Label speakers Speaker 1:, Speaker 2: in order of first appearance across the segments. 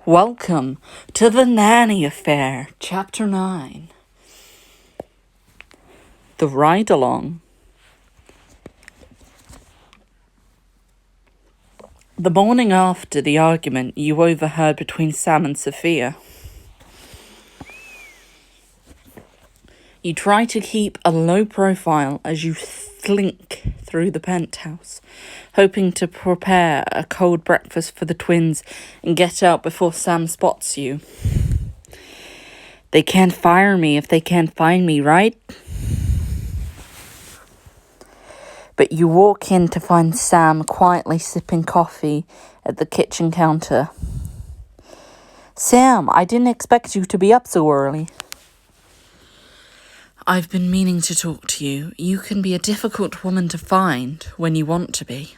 Speaker 1: Welcome to the Nanny Affair, Chapter 9. The Ride Along. The morning after the argument you overheard between Sam and Sophia, you try to keep a low profile as you slink through the penthouse, hoping to prepare a cold breakfast for the twins and get out before Sam spots you. They can't fire me if they can't find me, right? But you walk in to find Sam quietly sipping coffee at the kitchen counter. Sam, I didn't expect you to be up so early. I've been meaning to talk to you. You can be a difficult woman to find when you want to be.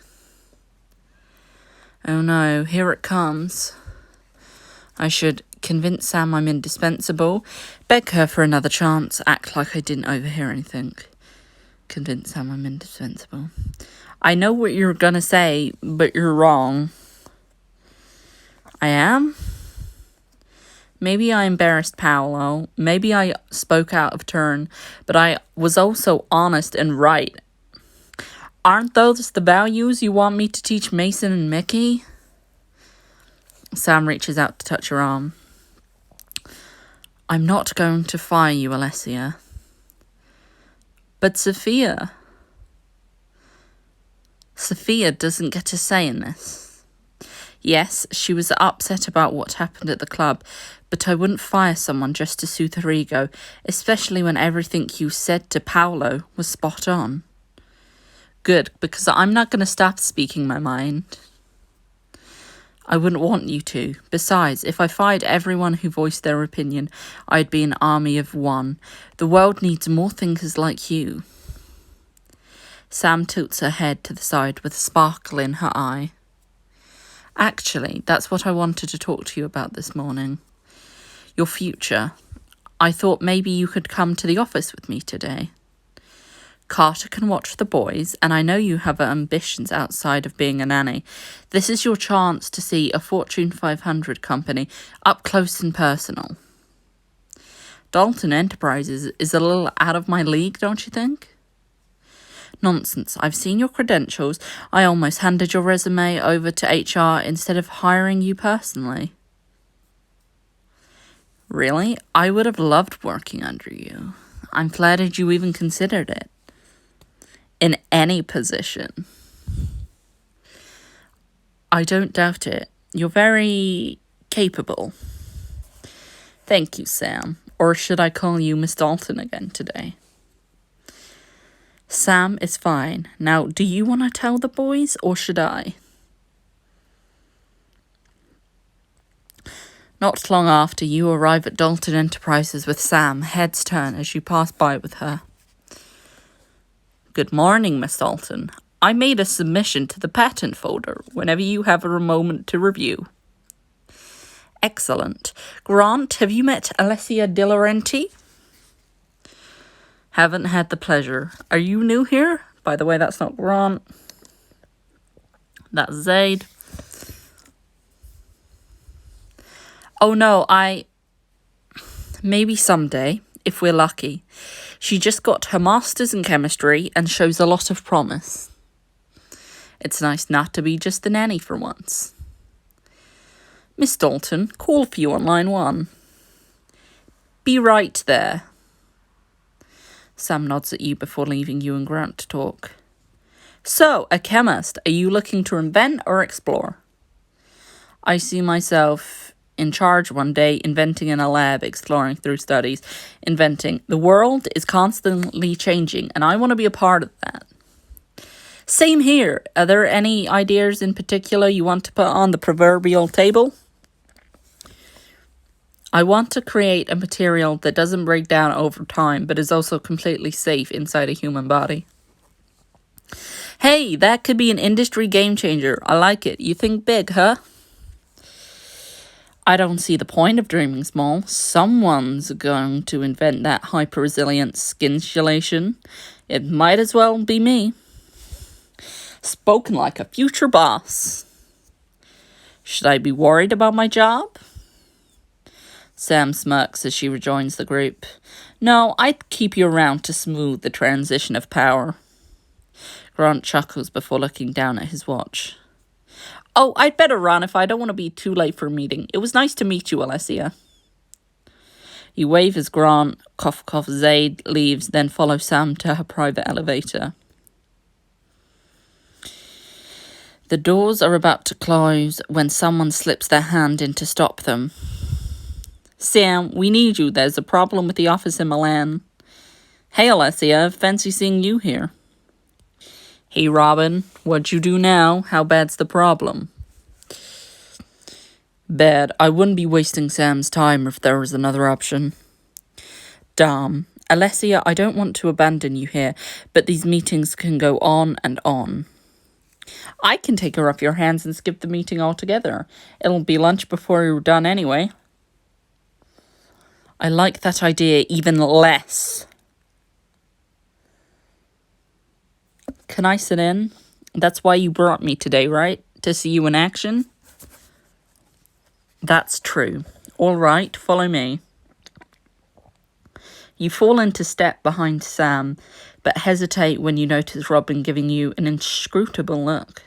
Speaker 1: Oh no, here it comes. I should convince Sam I'm indispensable, beg her for another chance, act like I didn't overhear anything. Convince Sam I'm indispensable. I know what you're gonna say, but you're wrong. I am? Maybe I embarrassed Paolo. Maybe I spoke out of turn, but I was also honest and right. Aren't those the values you want me to teach Mason and Mickey? Sam reaches out to touch her arm. I'm not going to fire you, Alessia. But Sophia doesn't get a say in this. Yes, she was upset about what happened at the club, but I wouldn't fire someone just to soothe her ego, especially when everything you said to Paolo was spot on. Good, because I'm not going to stop speaking my mind. I wouldn't want you to. Besides, if I fired everyone who voiced their opinion, I'd be an army of one. The world needs more thinkers like you. Sam tilts her head to the side with a sparkle in her eye. Actually, that's what I wanted to talk to you about this morning. Your future. I thought maybe you could come to the office with me today. Carter can watch the boys, and I know you have ambitions outside of being a nanny. This is your chance to see a Fortune 500 company up close and personal. Dalton Enterprises is a little out of my league, don't you think? Nonsense. I've seen your credentials. I almost handed your resume over to HR instead of hiring you personally. Really? I would have loved working under you. I'm flattered you even considered it. In any position. I don't doubt it. You're very capable. Thank you, Sam. Or should I call you Miss Dalton again today? Sam is fine. Now, do you want to tell the boys, or should I? Not long after, you arrive at Dalton Enterprises with Sam, heads turn as you pass by with her. Good morning, Miss Dalton. I made a submission to the patent folder whenever you have a moment to review. Excellent. Grant, have you met Alessia De Laurenti? Haven't had the pleasure. Are you new here? By the way, that's not Grant. That's Zaid. Oh no, maybe someday, if we're lucky. She just got her master's in chemistry and shows a lot of promise. It's nice not to be just the nanny for once. Miss Dalton, call for you on line 1. Be right there. Sam nods at you before leaving you and Grant to talk. So, a chemist, are you looking to invent or explore? I see myself in charge one day, inventing in a lab, exploring through studies, inventing. The world is constantly changing, and I want to be a part of that. Same here. Are there any ideas in particular you want to put on the proverbial table? I want to create a material that doesn't break down over time, but is also completely safe inside a human body. Hey, that could be an industry game changer. I like it. You think big, huh? I don't see the point of dreaming small. Someone's going to invent that hyper-resilient skin insulation. It might as well be me. Spoken like a future boss. Should I be worried about my job? Sam smirks as she rejoins the group. No, I'd keep you around to smooth the transition of power. Grant chuckles before looking down at his watch. Oh, I'd better run if I don't want to be too late for a meeting. It was nice to meet you, Alessia. You wave as Grant, cough cough, Zaid leaves, then follow Sam to her private elevator. The doors are about to close when someone slips their hand in to stop them. Sam, we need you. There's a problem with the office in Milan. Hey, Alessia, fancy seeing you here. Hey, Robin, what'd you do now? How bad's the problem? Bad. I wouldn't be wasting Sam's time if there was another option. Damn. Alessia, I don't want to abandon you here, but these meetings can go on and on. I can take her off your hands and skip the meeting altogether. It'll be lunch before you're done anyway. I like that idea even less. Can I sit in? That's why you brought me today, right? To see you in action? That's true. All right, follow me. You fall into step behind Sam, but hesitate when you notice Robin giving you an inscrutable look.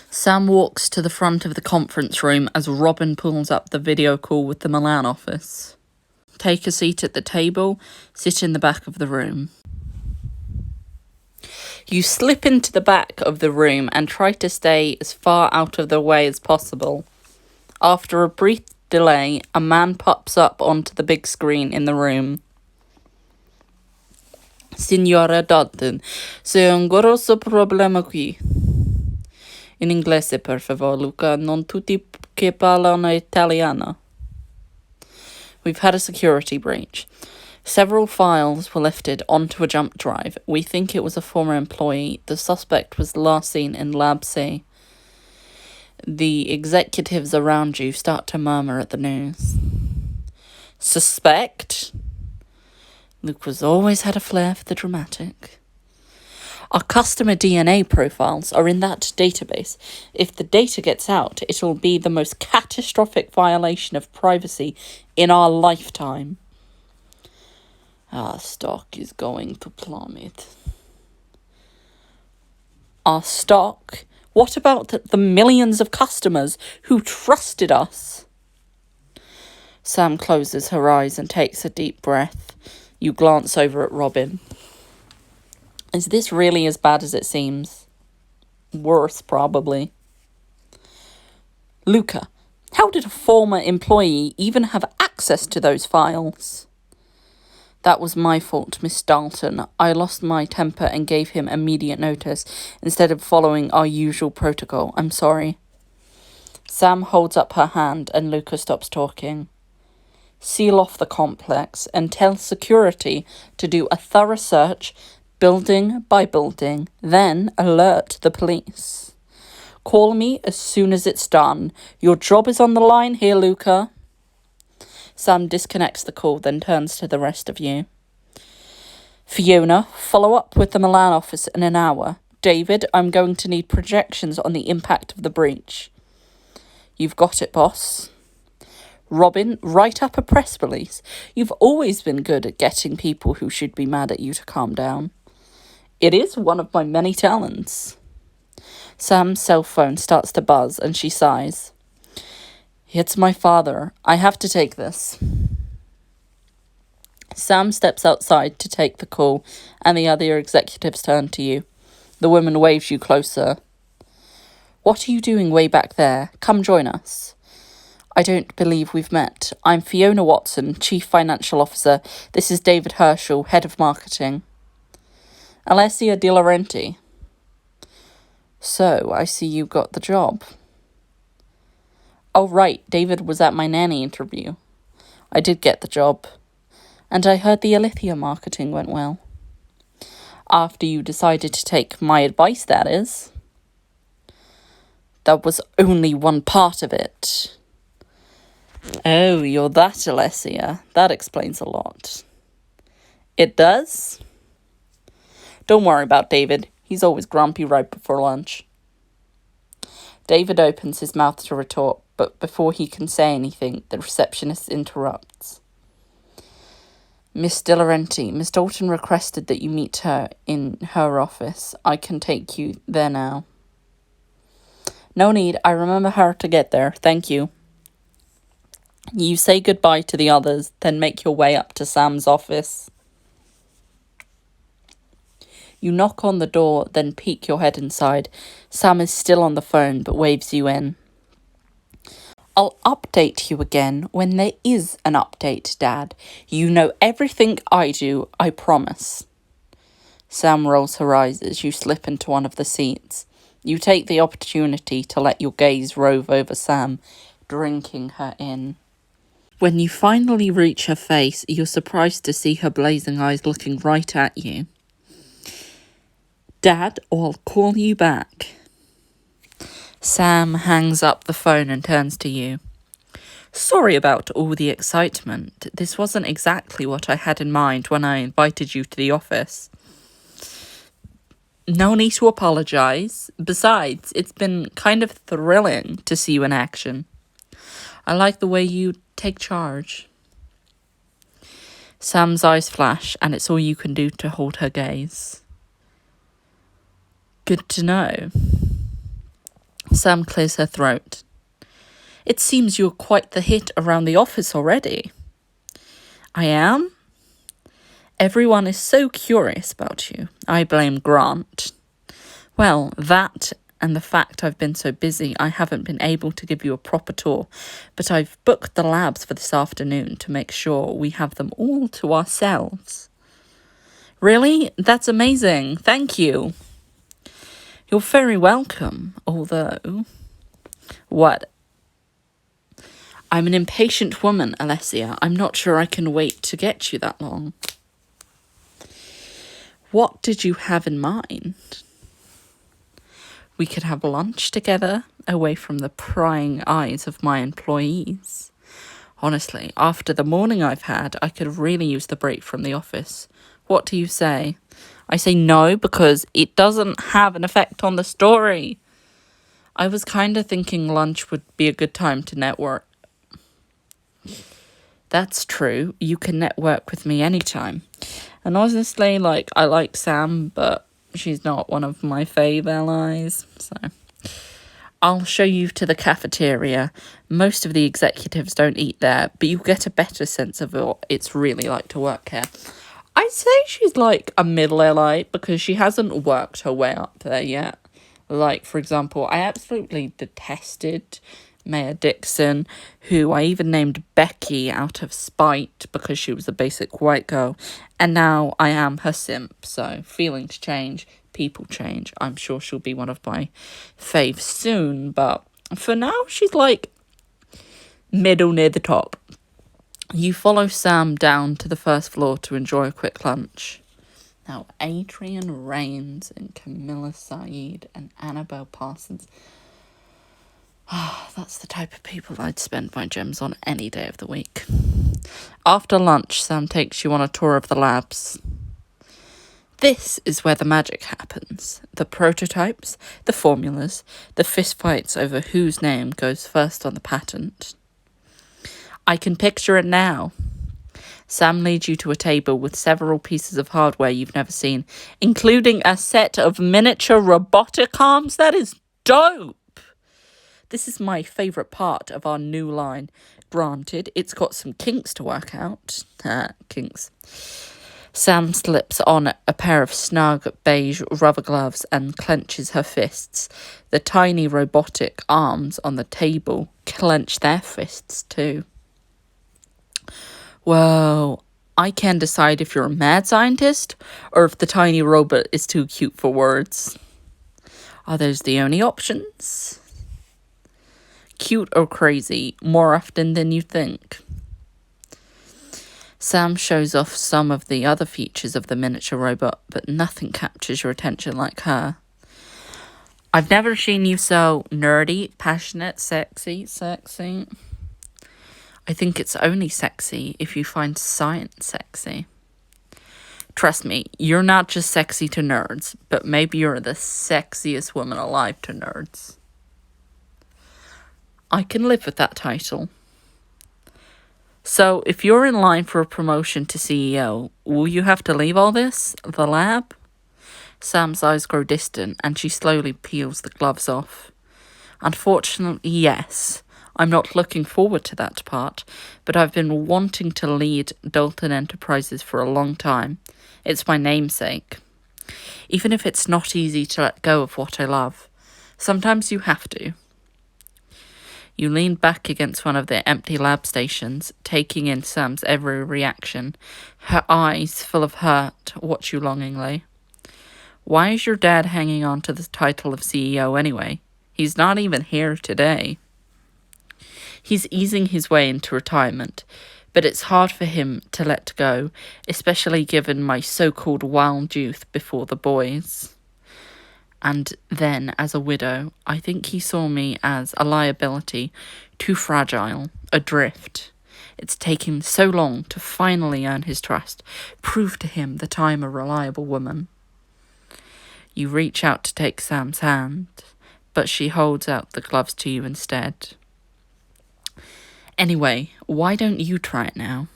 Speaker 1: Sam walks to the front of the conference room as Robin pulls up the video call with the Milan office. Take a seat at the table, sit in the back of the room. You slip into the back of the room and try to stay as far out of the way as possible. After a brief delay, a man pops up onto the big screen in the room. Signora Dalton, c'è un grosso problema qui. In inglese, per favore, Luca. Non tutti che parlano italiano. We've had a security breach. Several files were lifted onto a jump drive. We think it was a former employee. The suspect was last seen in Lab C. The executives around you start to murmur at the news. Suspect? Luke has always had a flair for the dramatic. Our customer DNA profiles are in that database. If the data gets out, it'll be the most catastrophic violation of privacy in our lifetime. Our stock is going to plummet. Our stock? What about the millions of customers who trusted us? Sam closes her eyes and takes a deep breath. You glance over at Robin. Is this really as bad as it seems? Worse, probably. Luca, how did a former employee even have access to those files? That was my fault, Miss Dalton. I lost my temper and gave him immediate notice instead of following our usual protocol. I'm sorry. Sam holds up her hand and Luca stops talking. Seal off the complex and tell security to do a thorough search, building by building, then alert the police. Call me as soon as it's done. Your job is on the line here, Luca. Sam disconnects the call, then turns to the rest of you. Fiona, follow up with the Milan office in an hour. David, I'm going to need projections on the impact of the breach. You've got it, boss. Robin, write up a press release. You've always been good at getting people who should be mad at you to calm down. It is one of my many talents. Sam's cell phone starts to buzz and she sighs. It's my father. I have to take this. Sam steps outside to take the call and the other executives turn to you. The woman waves you closer. What are you doing way back there? Come join us. I don't believe we've met. I'm Fiona Watson, Chief Financial Officer. This is David Herschel, Head of Marketing. Alessia De Laurenti. So, I see you got the job. Oh, right, David was at my nanny interview. I did get the job. And I heard the Alethea marketing went well. After you decided to take my advice, that is. That was only one part of it. Oh, you're that Alessia. That explains a lot. It does? Don't worry about David. He's always grumpy right before lunch. David opens his mouth to retort, but before he can say anything, the receptionist interrupts. Miss De Laurenti, Miss Dalton requested that you meet her in her office. I can take you there now. No need, I remember how to get there, thank you. You say goodbye to the others, then make your way up to Sam's office. You knock on the door, then peek your head inside. Sam is still on the phone, but waves you in. I'll update you again when there is an update, Dad. You know everything I do, I promise. Sam rolls her eyes as you slip into one of the seats. You take the opportunity to let your gaze rove over Sam, drinking her in. When you finally reach her face, you're surprised to see her blazing eyes looking right at you. Dad, or I'll call you back. Sam hangs up the phone and turns to you. Sorry about all the excitement. This wasn't exactly what I had in mind when I invited you to the office. No need to apologise. Besides, it's been kind of thrilling to see you in action. I like the way you take charge. Sam's eyes flash, and it's all you can do to hold her gaze. Good to know. Sam clears her throat. It seems you're quite the hit around the office already. I am? Everyone is so curious about you. I blame Grant. Well, that and the fact I've been so busy, I haven't been able to give you a proper tour, but I've booked the labs for this afternoon to make sure we have them all to ourselves. Really? That's amazing. Thank you. You're very welcome, although... What? I'm an impatient woman, Alessia. I'm not sure I can wait to get you that long. What did you have in mind? We could have lunch together, away from the prying eyes of my employees. Honestly, after the morning I've had, I could really use the break from the office. What do you say? I say no because it doesn't have an effect on the story. I was kind of thinking lunch would be a good time to network. That's true. You can network with me anytime. And honestly, I like Sam, but she's not one of my fave allies. So I'll show you to the cafeteria. Most of the executives don't eat there, but you get a better sense of what it's really like to work here. I'd say she's like a middle Elite because she hasn't worked her way up there yet. For example, I absolutely detested Maya Dixon, who I even named Becky out of spite because she was a basic white girl. And now I am her simp, so feelings change, people change. I'm sure she'll be one of my faves soon, but for now, she's middle near the top. You follow Sam down to the first floor to enjoy a quick lunch. Now, Adrian Rains and Camilla Saeed and Annabelle Parsons. That's the type of people I'd spend my gems on any day of the week. After lunch, Sam takes you on a tour of the labs. This is where the magic happens. The prototypes, the formulas, the fistfights over whose name goes first on the patent. I can picture it now. Sam leads you to a table with several pieces of hardware you've never seen, including a set of miniature robotic arms. That is dope! This is my favourite part of our new line. Granted, it's got some kinks to work out. Kinks. Sam slips on a pair of snug beige rubber gloves and clenches her fists. The tiny robotic arms on the table clench their fists too. Whoa, I can't decide if you're a mad scientist or if the tiny robot is too cute for words. Are those the only options? Cute or crazy, more often than you think. Sam shows off some of the other features of the miniature robot, but nothing captures your attention like her. I've never seen you so nerdy, passionate, sexy. I think it's only sexy if you find science sexy. Trust me, you're not just sexy to nerds, but maybe you're the sexiest woman alive to nerds. I can live with that title. So, if you're in line for a promotion to CEO, will you have to leave all this? The lab? Sam's eyes grow distant and she slowly peels the gloves off. Unfortunately, yes. I'm not looking forward to that part, but I've been wanting to lead Dalton Enterprises for a long time. It's my namesake. Even if it's not easy to let go of what I love, sometimes you have to. You lean back against one of the empty lab stations, taking in Sam's every reaction. Her eyes, full of hurt, watch you longingly. Why is your dad hanging on to the title of CEO anyway? He's not even here today. He's easing his way into retirement, but it's hard for him to let go, especially given my so-called wild youth before the boys. And then, as a widow, I think he saw me as a liability, too fragile, adrift. It's taken so long to finally earn his trust, prove to him that I'm a reliable woman. You reach out to take Sam's hand, but she holds out the gloves to you instead. Anyway, why don't you try it now?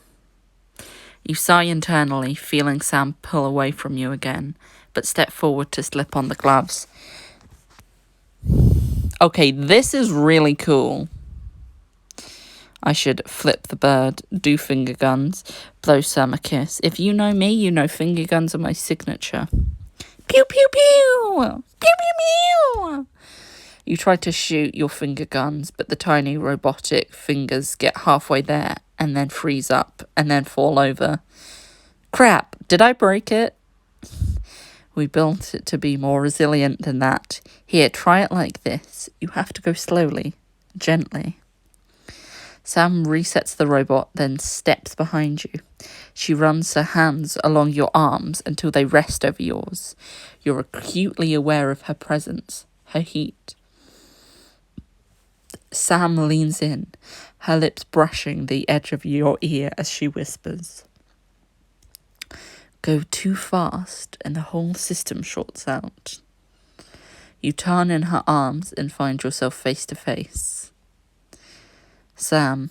Speaker 1: You sigh internally, feeling Sam pull away from you again, but step forward to slip on the gloves. Okay, this is really cool. I should flip the bird, do finger guns, blow Sam a kiss. If you know me, you know finger guns are my signature. Pew, pew, pew! Pew, pew, pew! You try to shoot your finger guns, but the tiny robotic fingers get halfway there and then freeze up and then fall over. Crap, did I break it? We built it to be more resilient than that. Here, try it like this. You have to go slowly, gently. Sam resets the robot, then steps behind you. She runs her hands along your arms until they rest over yours. You're acutely aware of her presence, her heat. Sam leans in, her lips brushing the edge of your ear as she whispers. Go too fast and the whole system shorts out. You turn in her arms and find yourself face to face. Sam.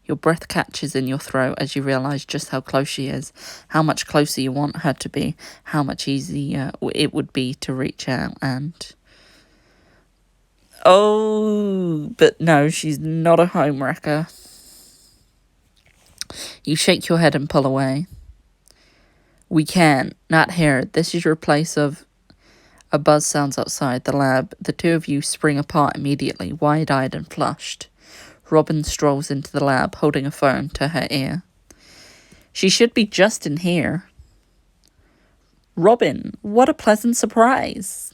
Speaker 1: Your breath catches in your throat as you realise just how close she is, how much closer you want her to be, how much easier it would be to reach out and... Oh, but no, she's not a homewrecker. You shake your head and pull away. We can't. Not here. This is your place of... A buzz sounds outside the lab. The two of you spring apart immediately, wide-eyed and flushed. Robin strolls into the lab, holding a phone to her ear. She should be just in here. Robin, what a pleasant surprise.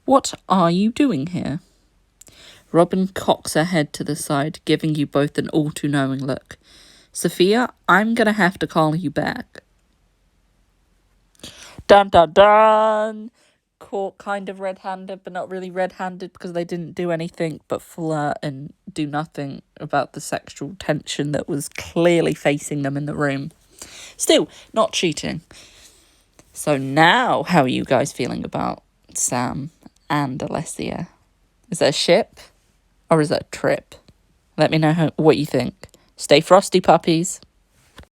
Speaker 1: What are you doing here? Robin cocks her head to the side, giving you both an all-too-knowing look. Sophia, I'm going to have to call you back. Dun dun dun! Caught kind of red-handed, but not really red-handed because they didn't do anything but flirt and do nothing about the sexual tension that was clearly facing them in the room. Still, not cheating. So now, how are you guys feeling about Sam and Alessia? Is that a ship or is that a trip? Let me know what you think. Stay frosty, puppies.